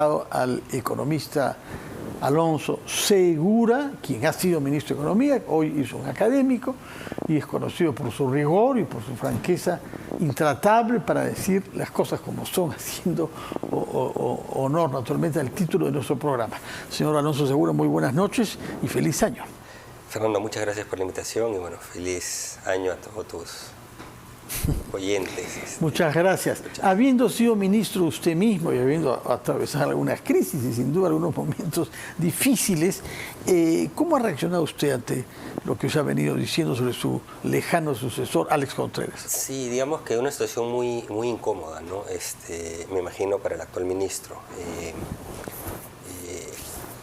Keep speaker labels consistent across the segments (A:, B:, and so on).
A: al economista Alonso Segura, quien ha sido ministro de Economía, hoy es un académico y es conocido por su rigor y por su franqueza intratable para decir las cosas como son, haciendo honor naturalmente al título de nuestro programa. Señor Alonso Segura, muy buenas noches y feliz año.
B: Fernando, muchas gracias por la invitación y bueno, feliz año a todos tus oyentes.
A: Muchas gracias. Habiendo sido ministro usted mismo y habiendo atravesado algunas crisis y sin duda algunos momentos difíciles, ¿cómo ha reaccionado usted ante lo que se ha venido diciendo sobre su lejano sucesor, Alex Contreras?
B: Sí, digamos que una situación muy incómoda, ¿no? Me imagino para el actual ministro.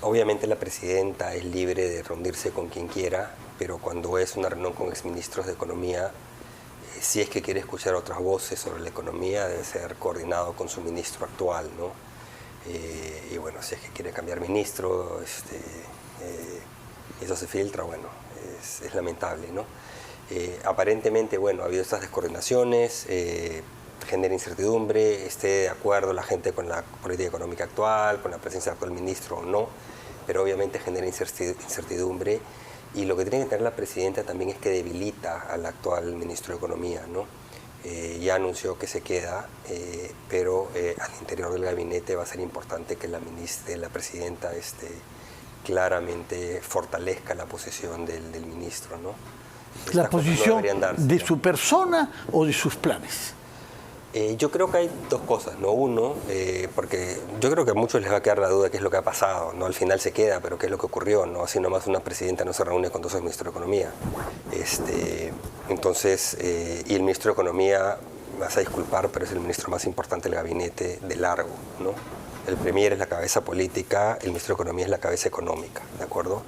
B: Obviamente la presidenta es libre de reunirse con quien quiera, pero cuando es una reunión con exministros de Economía, si es que quiere escuchar otras voces sobre la economía, debe ser coordinado con su ministro actual, ¿no? Y bueno, si es que quiere cambiar ministro, eso se filtra, bueno, es lamentable, ¿no? Aparentemente, bueno, ha habido estas descoordinaciones, genera incertidumbre, esté de acuerdo la gente con la política económica actual, con la presencia del actual ministro o no, pero obviamente genera incertidumbre. Y lo que tiene que tener la presidenta también es que debilita al actual ministro de Economía, ¿no? Ya anunció que se queda, pero al interior del gabinete va a ser importante que la presidenta claramente fortalezca la posición del ministro, ¿no?
A: ¿La posición de su persona o de sus planes?
B: Yo creo que hay dos cosas, ¿no? Uno, porque yo creo que a muchos les va a quedar la duda de qué es lo que ha pasado, ¿no? Al final se queda, pero qué es lo que ocurrió, ¿no? Así nomás una presidenta no se reúne con dos ministros de Economía. Entonces, y el ministro de Economía, me vas a disculpar, pero es el ministro más importante del gabinete de largo, ¿no? El premier es la cabeza política, el ministro de Economía es la cabeza económica, ¿de acuerdo?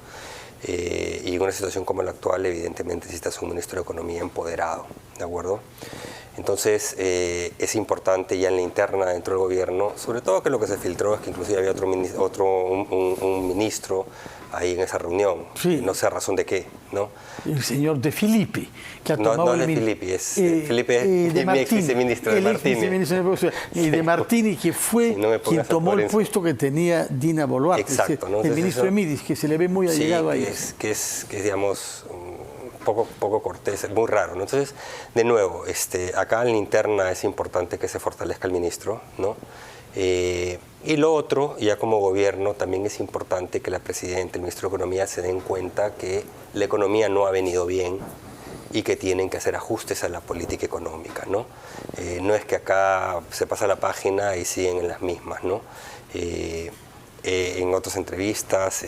B: Y en una situación como la actual, evidentemente necesitas un ministro de Economía empoderado, ¿de acuerdo? Entonces, es importante ya en la interna dentro del gobierno, sobre todo que lo que se filtró es que inclusive había un ministro ahí en esa reunión, sí. No sé a razón de qué, ¿no?
A: El señor De Filippi, que ha
B: tomado no es De Filippi, es mi ex viceministro de Martini.
A: Y de Martini, que fue quien tomó el puesto que tenía Dina Boluarte.
B: Exacto, ¿no?
A: El ministro de Midis, que se le ve muy allegado ahí.
B: Que es digamos, poco cortés, muy raro, ¿no? Entonces, de nuevo, acá en la interna es importante que se fortalezca el ministro, ¿no? Y lo otro, ya como gobierno, también es importante que la presidenta, el ministro de Economía se den cuenta que la economía no ha venido bien y que tienen que hacer ajustes a la política económica, ¿no? No es que acá se pasa la página y siguen en las mismas, ¿no? En otras entrevistas,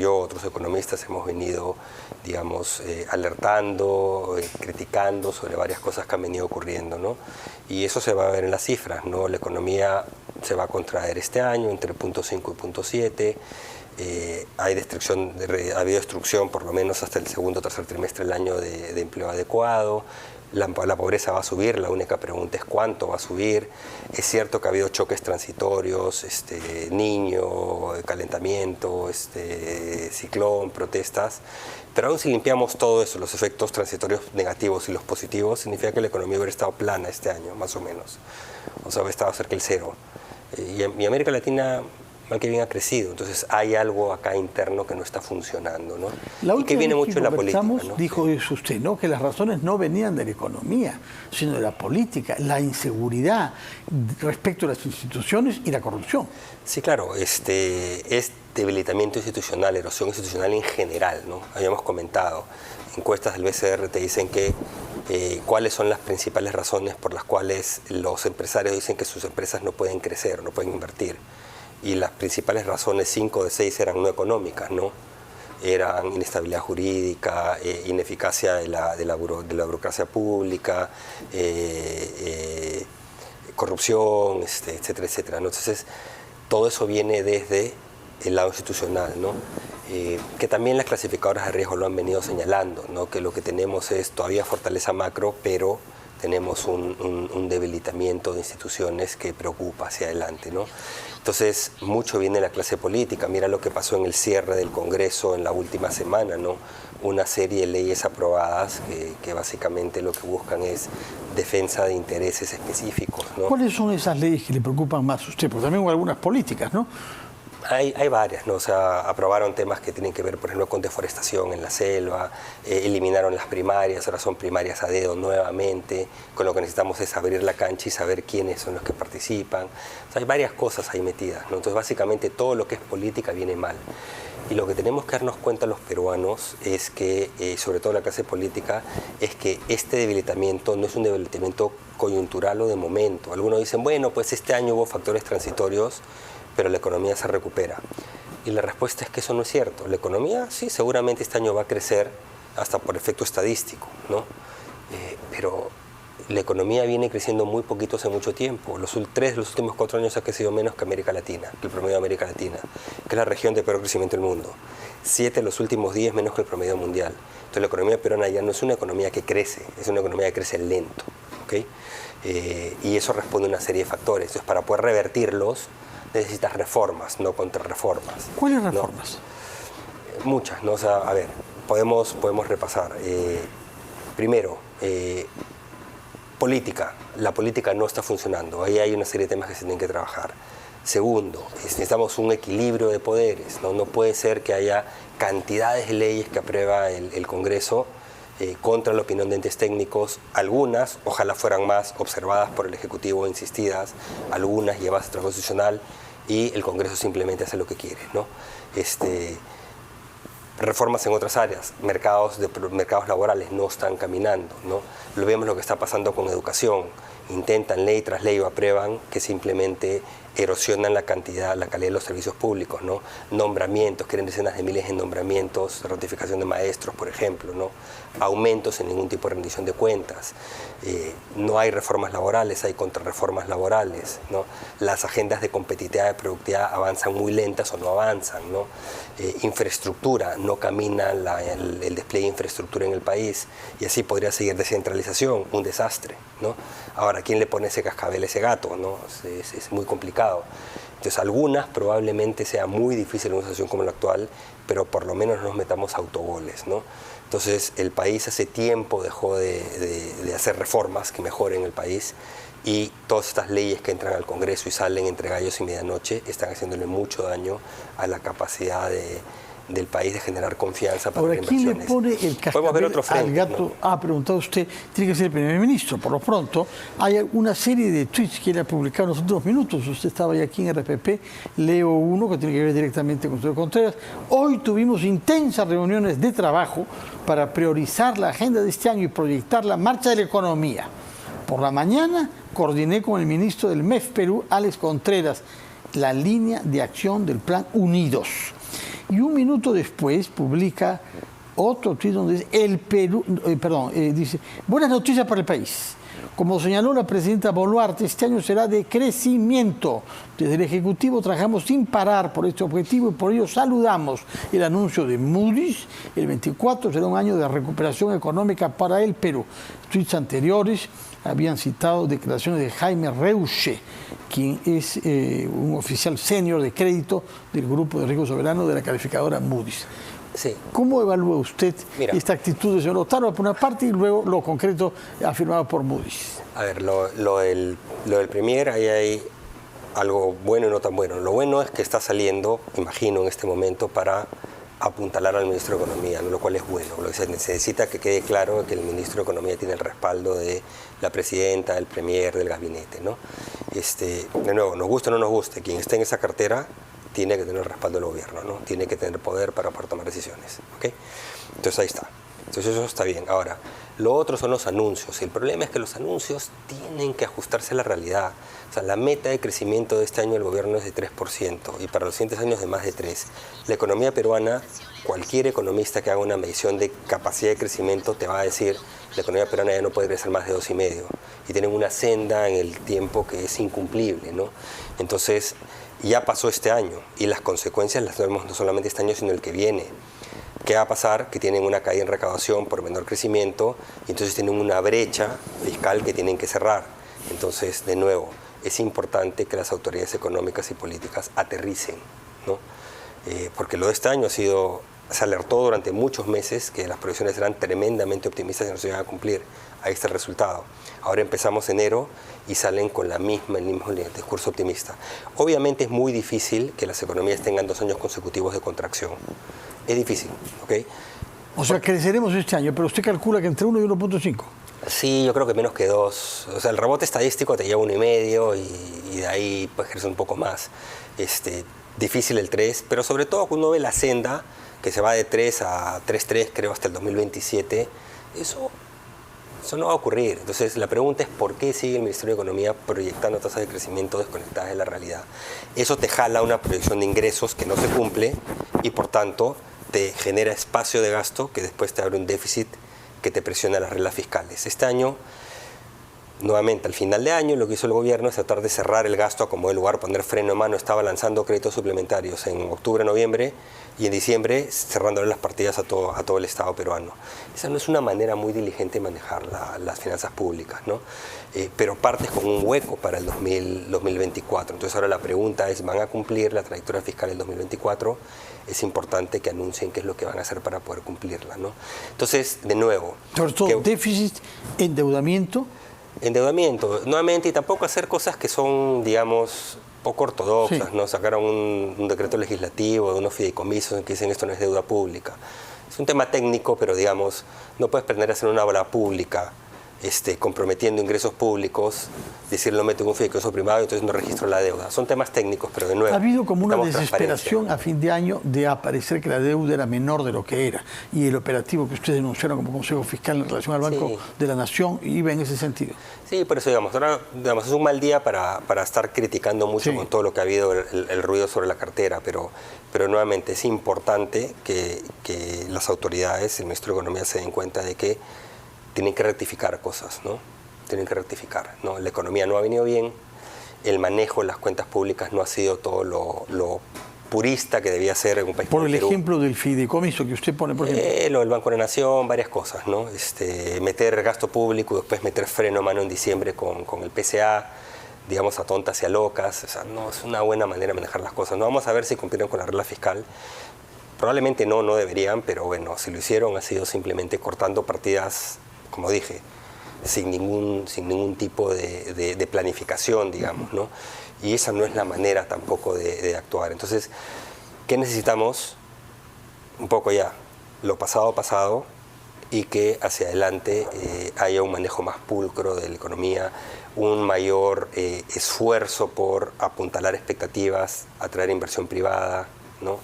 B: otros economistas hemos venido, digamos, alertando, criticando sobre varias cosas que han venido ocurriendo, ¿no? Y eso se va a ver en las cifras, ¿no? La economía se va a contraer este año entre 0.5 y 0.7. Ha habido destrucción por lo menos hasta el segundo o tercer trimestre del año de empleo adecuado. La pobreza va a subir, la única pregunta es cuánto va a subir. Es cierto que ha habido choques transitorios, niño, calentamiento, ciclón, protestas, pero aún si limpiamos todo eso, los efectos transitorios negativos y los positivos, significa que la economía hubiera estado plana este año, más o menos. O sea, hubiera estado cerca del cero. Y América Latina, mal que bien, ha crecido. Entonces hay algo acá interno que no está funcionando, ¿no?
A: Y que viene mucho de la política, ¿no? Dijo
B: sí.
A: Usted, ¿no? Que las razones no venían de la economía, sino de la política, la inseguridad respecto a las instituciones y la corrupción.
B: Sí, claro, es debilitamiento institucional, erosión institucional en general, ¿no? Habíamos comentado, encuestas del BCR te dicen que cuáles son las principales razones por las cuales los empresarios dicen que sus empresas no pueden crecer, no pueden invertir. Y las principales razones, 5 de 6, eran no económicas, ¿no? Eran inestabilidad jurídica, ineficacia de la burocracia pública, corrupción, etcétera, etcétera, ¿no? Entonces, todo eso viene desde el lado institucional, ¿no? Que también las clasificadoras de riesgo lo han venido señalando, ¿no? Que lo que tenemos es todavía fortaleza macro, pero tenemos un debilitamiento de instituciones que preocupa hacia adelante, ¿no? Entonces, mucho viene de la clase política. Mira lo que pasó en el cierre del Congreso en la última semana, ¿no? Una serie de leyes aprobadas que básicamente lo que buscan es defensa de intereses específicos, ¿no?
A: ¿Cuáles son esas leyes que le preocupan más a usted? Porque también hubo algunas políticas, ¿no?
B: Hay varias, ¿no? O sea, aprobaron temas que tienen que ver, por ejemplo, con deforestación en la selva, eliminaron las primarias, ahora son primarias a dedo nuevamente, con lo que necesitamos es abrir la cancha y saber quiénes son los que participan. O sea, hay varias cosas ahí metidas, ¿no? Entonces, básicamente, todo lo que es política viene mal. Y lo que tenemos que darnos cuenta los peruanos es que, sobre todo la clase política, es que este debilitamiento no es un debilitamiento coyuntural o de momento. Algunos dicen, bueno, pues este año hubo factores transitorios, pero la economía se recupera. Y la respuesta es que eso no es cierto. La economía, sí, seguramente este año va a crecer hasta por efecto estadístico, ¿no? Pero la economía viene creciendo muy poquito hace mucho tiempo. Los últimos 4 años ha crecido menos que América Latina, que el promedio de América Latina, que es la región de peor crecimiento del mundo. 7 los últimos 10 menos que el promedio mundial. Entonces la economía peruana ya no es una economía que crece, es una economía que crece lento, ¿okay? Y eso responde a una serie de factores. Entonces, para poder revertirlos, necesitas reformas, no contrarreformas.
A: ¿Cuáles reformas?
B: ¿No? Muchas, ¿no? O sea, a ver, podemos repasar. Primero, política. La política no está funcionando. Ahí hay una serie de temas que se tienen que trabajar. Segundo, necesitamos un equilibrio de poderes, ¿no? No puede ser que haya cantidades de leyes que aprueba el Congreso contra la opinión de entes técnicos, algunas, ojalá fueran más, observadas por el Ejecutivo, insistidas, algunas llevadas a trabajo constitucional, y el Congreso simplemente hace lo que quiere, ¿no? Reformas en otras áreas, mercados laborales no están caminando, ¿no? Lo vemos lo que está pasando con educación, intentan ley tras ley o aprueban que simplemente erosionan la calidad de los servicios públicos, ¿no? Nombramientos, quieren decenas de miles de nombramientos, ratificación de maestros, por ejemplo, ¿no? Aumentos en ningún tipo de rendición de cuentas. No hay reformas laborales, hay contrarreformas laborales, ¿no? Las agendas de competitividad y productividad avanzan muy lentas o no avanzan, ¿no? Infraestructura, no camina el despliegue de infraestructura en el país, y así podría seguir. Descentralización, un desastre, ¿no? Ahora, ¿quién le pone ese cascabel a ese gato, ¿no? Es muy complicado. Entonces, algunas probablemente sea muy difícil en una situación como la actual, pero por lo menos no nos metamos autogoles, ¿no? Entonces, el país hace tiempo dejó de hacer reformas que mejoren el país, y todas estas leyes que entran al Congreso y salen entre gallos y medianoche están haciéndole mucho daño a la capacidad del país de generar confianza para las inversiones.
A: Ahora, ¿quién le pone el cascabel al gato? ¿No? Ha preguntado usted, tiene que ser el primer ministro. Por lo pronto, hay una serie de tweets que él ha publicado en los últimos minutos. Usted estaba ya aquí en RPP, leo uno que tiene que ver directamente con Sergio Contreras. Hoy tuvimos intensas reuniones de trabajo para priorizar la agenda de este año y proyectar la marcha de la economía. Por la mañana coordiné con el ministro del MEF Perú, Alex Contreras, la línea de acción del Plan Unidos. Y un minuto después publica otro tuit donde dice, dice, buenas noticias para el país. Como señaló la presidenta Boluarte, este año será de crecimiento. Desde el Ejecutivo trabajamos sin parar por este objetivo y por ello saludamos el anuncio de Moody's. El 24 será un año de recuperación económica para el Perú. Tweets anteriores habían citado declaraciones de Jaime Reuche, quien es un oficial senior de crédito del Grupo de Riesgo Soberano de la calificadora Moody's.
B: Sí.
A: ¿Cómo evalúa usted esta actitud del señor Otárola por una parte y luego lo concreto afirmado por Moody's?
B: A ver, lo del Premier, ahí hay algo bueno y no tan bueno. Lo bueno es que está saliendo, imagino, en este momento para apuntalar al ministro de Economía, lo cual es bueno. Lo que se necesita que quede claro que el ministro de Economía tiene el respaldo de la presidenta, del Premier, del gabinete, ¿no? De nuevo, nos guste o no nos guste, quien esté en esa cartera tiene que tener el respaldo del gobierno, ¿no? Tiene que tener poder para poder tomar decisiones, ¿ok? Entonces ahí está. Entonces eso está bien. Ahora, lo otro son los anuncios. Y el problema es que los anuncios tienen que ajustarse a la realidad. O sea, la meta de crecimiento de este año del gobierno es de 3% y para los siguientes años de más de 3%. La economía peruana, cualquier economista que haga una medición de capacidad de crecimiento te va a decir la economía peruana ya no puede crecer más de 2,5%. Y tienen una senda en el tiempo que es incumplible, ¿no? Entonces, ya pasó este año y las consecuencias las vemos no solamente este año, sino el que viene. ¿Qué va a pasar? Que tienen una caída en recaudación por menor crecimiento y entonces tienen una brecha fiscal que tienen que cerrar. Entonces, de nuevo, es importante que las autoridades económicas y políticas aterricen, ¿no? Porque lo de este año se alertó durante muchos meses que las proyecciones eran tremendamente optimistas y no se iban a cumplir. Ahí está el resultado. Ahora empezamos enero y salen con el mismo discurso optimista. Obviamente es muy difícil que las economías tengan 2 años consecutivos de contracción. Es difícil, ¿ok?
A: O sea, creceremos este año, pero usted calcula que entre 1 y 1.5.
B: Sí, yo creo que menos que 2. O sea, el rebote estadístico te lleva 1,5 y de ahí pues crecer un poco más. Difícil el 3, pero sobre todo cuando uno ve la senda que se va de 3 a 3,3, creo, hasta el 2027, eso no va a ocurrir. Entonces, la pregunta es ¿por qué sigue el Ministerio de Economía proyectando tasas de crecimiento desconectadas de la realidad? Eso te jala una proyección de ingresos que no se cumple y, por tanto, te genera espacio de gasto que después te abre un déficit que te presiona las reglas fiscales. Este año, nuevamente, al final de año, lo que hizo el gobierno es tratar de cerrar el gasto a como de lugar, poner freno en mano. Estaba lanzando créditos suplementarios en octubre, noviembre y en diciembre cerrándole las partidas a todo el Estado peruano. Esa no es una manera muy diligente de manejar las finanzas públicas, ¿no? Pero partes con un hueco para el 2024. Entonces ahora la pregunta es, ¿van a cumplir la trayectoria fiscal del 2024? Es importante que anuncien qué es lo que van a hacer para poder cumplirla, ¿no? Entonces, de nuevo...
A: Sobre todo, déficit, endeudamiento...
B: Nuevamente, y tampoco hacer cosas que son, digamos, poco ortodoxas,
A: sí.
B: ¿no? Sacaron un decreto legislativo de unos fideicomisos en que dicen esto no es deuda pública. Es un tema técnico, pero digamos, no puedes pretender hacer una obra pública comprometiendo ingresos públicos, decir lo meto en un fideicomiso privado y entonces no registro la deuda. Son temas técnicos, pero de nuevo...
A: Ha habido como una desesperación a fin de año de aparecer que la deuda era menor de lo que era y el operativo que ustedes denunciaron como Consejo Fiscal en relación al Banco de la Nación iba en ese sentido.
B: Sí, por eso ahora es un mal día para estar criticando mucho con todo lo que ha habido el ruido sobre la cartera, pero nuevamente es importante que las autoridades, el Ministerio de Economía se den cuenta de que tienen que rectificar cosas, ¿no? Tienen que rectificar, ¿no? La economía no ha venido bien, el manejo de las cuentas públicas no ha sido todo lo purista que debía ser en un país como
A: Por el
B: Perú.
A: ejemplo del fideicomiso que usted pone, por ejemplo.
B: Lo del Banco de la Nación, varias cosas, ¿no? Meter gasto público y después meter freno a mano en diciembre con el PCA, digamos, a tontas y a locas. O sea, no es una buena manera de manejar las cosas. No vamos a ver si cumplieron con la regla fiscal. Probablemente no deberían, pero bueno, si lo hicieron ha sido simplemente cortando partidas, como dije, sin ningún tipo de planificación, digamos, ¿no? Y esa no es la manera tampoco de actuar. Entonces, ¿qué necesitamos? Un poco ya, lo pasado, y que hacia adelante haya un manejo más pulcro de la economía, un mayor esfuerzo por apuntalar expectativas, atraer inversión privada, ¿no?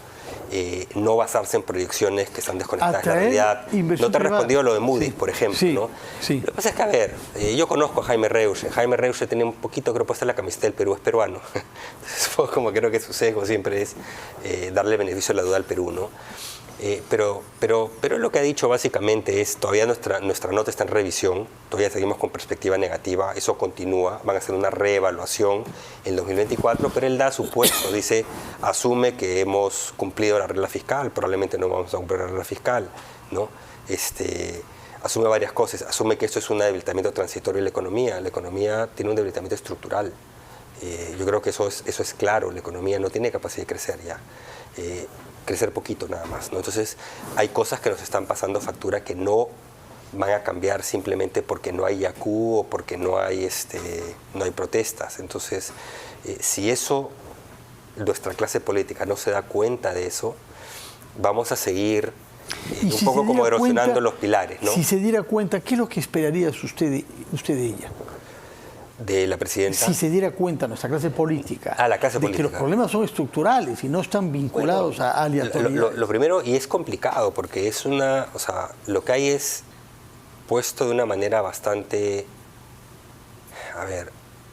B: No basarse en proyecciones que están desconectadas de la realidad. No te he respondido a lo de Moody's, por ejemplo, ¿no?
A: Sí.
B: Lo que pasa es que, a ver, yo conozco a Jaime Reusche. Jaime Reusche tiene un poquito, creo, puesta la camiseta del Perú, es peruano. Entonces, como creo que su sesgo siempre es darle beneficio a la duda al Perú, ¿no? Pero lo que ha dicho básicamente es, todavía nuestra nota está en revisión, todavía seguimos con perspectiva negativa, eso continúa, van a hacer una reevaluación en 2024, pero él da su puesto, dice, asume que hemos cumplido la regla fiscal, probablemente no vamos a cumplir la regla fiscal, ¿no? Asume varias cosas, asume que esto es un debilitamiento transitorio de la economía tiene un debilitamiento estructural. Yo creo que eso es claro, la economía no tiene capacidad de crecer ya. Crecer poquito nada más, ¿no? Entonces hay cosas que nos están pasando factura que no van a cambiar simplemente porque no hay YACU o porque no hay protestas. Entonces, si nuestra clase política no se da cuenta de eso, vamos a seguir un poco como erosionando los pilares, ¿no?
A: Si se diera cuenta, ¿qué es lo que esperaría usted de ella?
B: De la presidenta.
A: Si se diera cuenta nuestra clase política,
B: la clase política,
A: que los problemas son estructurales y no están vinculados a aleatoriedades.
B: Lo primero, y es complicado, porque lo que hay es puesto de una manera bastante,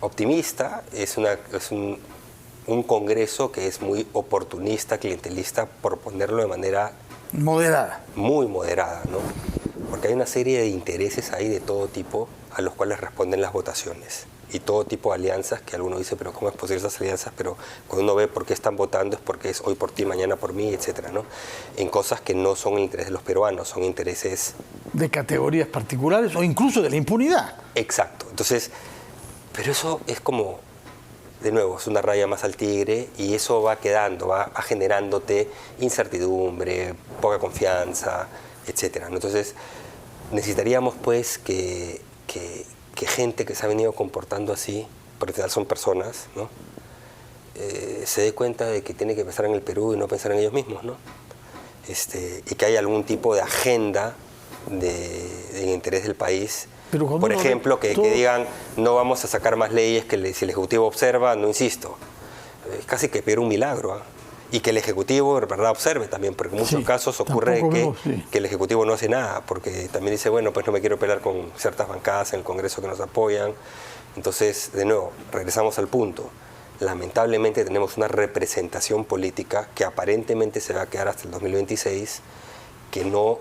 B: optimista, es un Congreso que es muy oportunista, clientelista, por ponerlo de manera
A: moderada.
B: Muy moderada, ¿no? Porque hay una serie de intereses ahí de todo tipo a los cuales responden las votaciones. y todo tipo de alianzas, que alguno dice, pero ¿cómo es posible esas alianzas? Pero cuando uno ve por qué están votando es porque es hoy por ti, mañana por mí, etcétera, ¿no? En cosas que no son el interés de los peruanos, son intereses...
A: de categorías particulares o incluso de la impunidad.
B: Exacto. Entonces, pero eso es como, de nuevo, es una raya más al tigre y eso va quedando, va generándote incertidumbre, poca confianza, etcétera, ¿no? Entonces, necesitaríamos pues que gente que se ha venido comportando así, porque al final son personas, ¿no? Se dé cuenta de que tiene que pensar en el Perú y no pensar en ellos mismos, ¿no? Y que hay algún tipo de agenda de interés del país. Por ejemplo, que digan, no vamos a sacar más leyes que si el Ejecutivo observa, no insisto. Es casi que pedir un milagro, ¿eh? Y que el Ejecutivo, en verdad, observe también, porque en muchos casos ocurre que el Ejecutivo no hace nada, porque también dice, bueno, pues no me quiero pelear con ciertas bancadas en el Congreso que nos apoyan. Entonces, de nuevo, regresamos al punto. Lamentablemente tenemos una representación política que aparentemente se va a quedar hasta el 2026, que no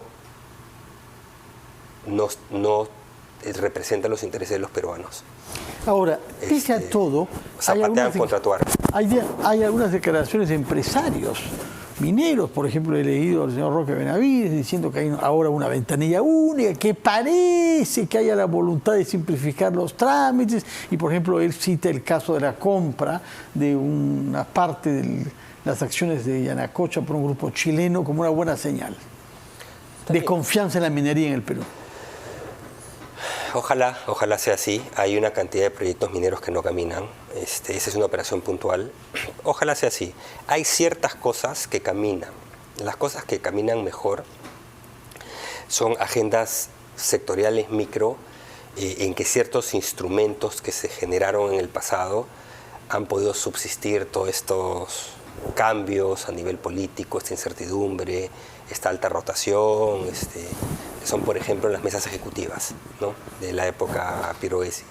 B: representa los intereses de los peruanos.
A: Ahora, pese a todo, hay algunas declaraciones de empresarios mineros. Por ejemplo, he leído al señor Roque Benavides diciendo que hay ahora una ventanilla única, que parece que haya la voluntad de simplificar los trámites, y por ejemplo él cita el caso de la compra de una parte de las acciones de Yanacocha por un grupo chileno como una buena señal de confianza en la minería en el Perú.
B: Ojalá sea así. Hay una cantidad de proyectos mineros que no caminan. Esa es una operación puntual. Ojalá sea así. Hay ciertas cosas que caminan. Las cosas que caminan mejor son agendas sectoriales micro, en que ciertos instrumentos que se generaron en el pasado han podido subsistir todos estos cambios a nivel político, esta incertidumbre, esta alta rotación, son por ejemplo las mesas ejecutivas, ¿no? De la época Piroesi.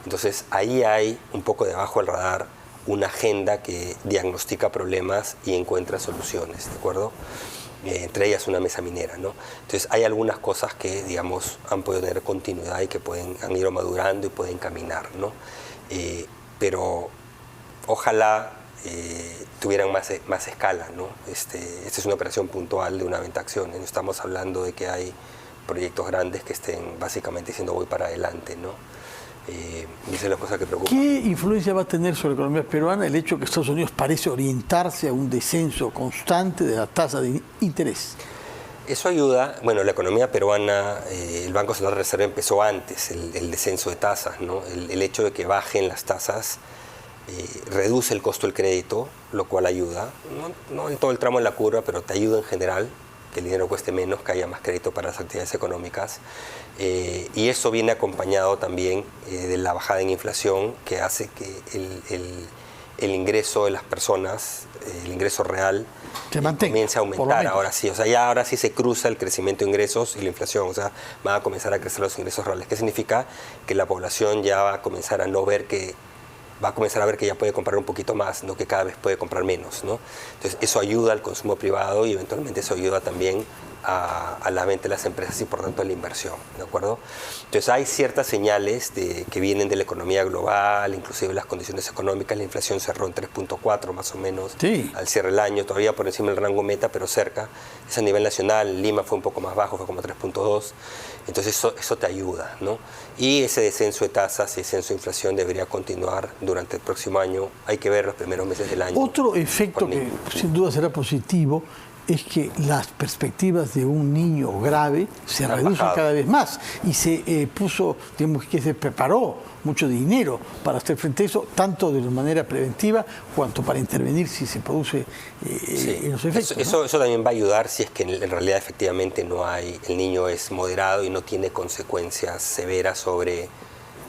B: Entonces ahí hay un poco debajo del radar una agenda que diagnostica problemas y encuentra soluciones, ¿de acuerdo? Entre ellas una mesa minera, ¿no? Entonces hay algunas cosas que, digamos, han podido tener continuidad y que han ido madurando y pueden caminar, ¿no? Pero ojalá tuvieran más escala, ¿no? Esta es una operación puntual de una venta acciones. No estamos hablando de que hay proyectos grandes que estén básicamente diciendo voy para adelante, ¿no? Y esa es la cosa que preocupa.
A: ¿Qué influencia va a tener sobre la economía peruana el hecho que Estados Unidos parece orientarse a un descenso constante de la tasa de interés?
B: Eso ayuda. Bueno, la economía peruana, el Banco Central de Reserva empezó antes el descenso de tasas, ¿no? El hecho de que bajen las tasas reduce el costo del crédito, lo cual ayuda, no en todo el tramo de la curva, pero te ayuda en general, que el dinero cueste menos, que haya más crédito para las actividades económicas. Y eso viene acompañado también de la bajada en inflación, que hace que el ingreso de las personas, el ingreso real, comience a aumentar. Ahora sí, o sea, ahora sí se cruza el crecimiento de ingresos y la inflación, o sea, van a comenzar a crecer los ingresos reales. ¿Qué significa? Que la población ya va a comenzar a ver que ya puede comprar un poquito más, no que cada vez puede comprar menos, ¿no? Entonces eso ayuda al consumo privado y eventualmente eso ayuda también a la venta de las empresas y por tanto a la inversión, ¿de acuerdo? Entonces hay ciertas señales que vienen de la economía global, inclusive las condiciones económicas. La inflación cerró en 3.4 más o menos al cierre del año, todavía por encima del rango meta, pero cerca. Es a nivel nacional. Lima fue un poco más bajo, fue como 3.2. Entonces eso te ayuda, ¿no? Y ese descenso de tasas y descenso de inflación debería continuar durante el próximo año. Hay que ver los primeros meses del año.
A: Otro efecto que sin duda será positivo es que las perspectivas de un niño grave se reducen cada vez más, y se se preparó mucho dinero para hacer frente a eso, tanto de manera preventiva cuanto para intervenir si se produce en los efectos.
B: Eso también va a ayudar si es que en realidad efectivamente el niño es moderado y no tiene consecuencias severas sobre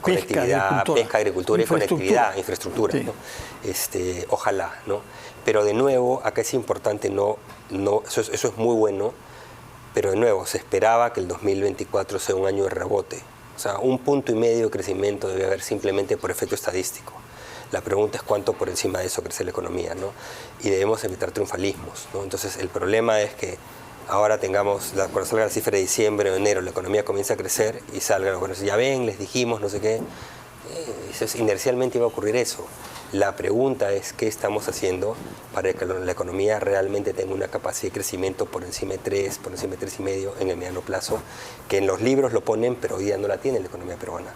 B: conectividad, pesca, agricultura y conectividad, infraestructura, ¿no? Ojalá, ¿no? Pero de nuevo, acá es importante, eso es muy bueno, pero de nuevo, se esperaba que el 2024 sea un año de rebote. O sea, 1,5 puntos de crecimiento debe haber simplemente por efecto estadístico. La pregunta es cuánto por encima de eso crece la economía, ¿no? Y debemos evitar triunfalismos, ¿no? Entonces, el problema es que ahora cuando salga la cifra de diciembre o enero, la economía comienza a crecer y salga, bueno, ya ven, les dijimos, no sé qué. inercialmente iba a ocurrir eso. La pregunta es qué estamos haciendo para que la economía realmente tenga una capacidad de crecimiento por encima de 3, por encima de 3,5 en el mediano plazo, que en los libros lo ponen, pero hoy día no la tiene la economía peruana.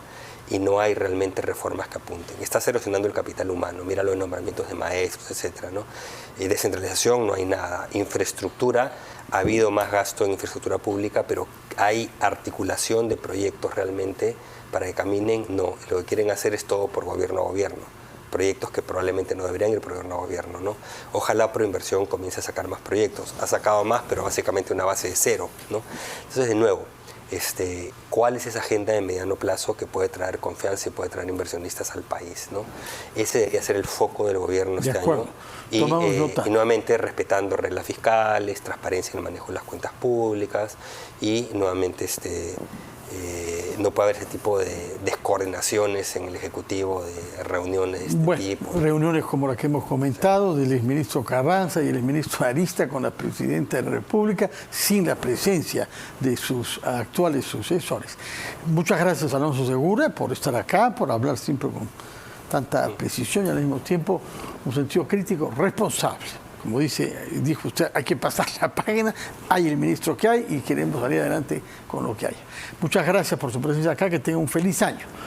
B: Y no hay realmente reformas que apunten. Está erosionando el capital humano, mira los nombramientos de maestros, etcétera, ¿no? Descentralización no hay nada. Infraestructura, ha habido más gasto en infraestructura pública, pero hay articulación de proyectos realmente para que caminen, no. Lo que quieren hacer es todo por gobierno a gobierno. Proyectos que probablemente no deberían ir por gobierno a gobierno, ¿no? Ojalá Proinversión comience a sacar más proyectos. Ha sacado más, pero básicamente una base de cero, ¿no? Entonces, de nuevo, ¿cuál es esa agenda de mediano plazo que puede traer confianza y puede traer inversionistas al país, ¿no? Ese debería ser el foco del gobierno este año. Y nuevamente respetando reglas fiscales, transparencia en el manejo de las cuentas públicas y nuevamente no puede haber ese tipo de descoordinaciones en el Ejecutivo, de reuniones de este tipo.
A: Reuniones como la que hemos comentado del exministro Carranza y el exministro Arista con la Presidenta de la República sin la presencia de sus actuales sucesores. Muchas gracias, Alonso Segura, por estar acá, por hablar siempre con tanta precisión y al mismo tiempo un sentido crítico responsable. Como dijo usted, hay que pasar la página, hay el ministro que hay y queremos salir adelante con lo que hay. Muchas gracias por su presencia acá, que tenga un feliz año.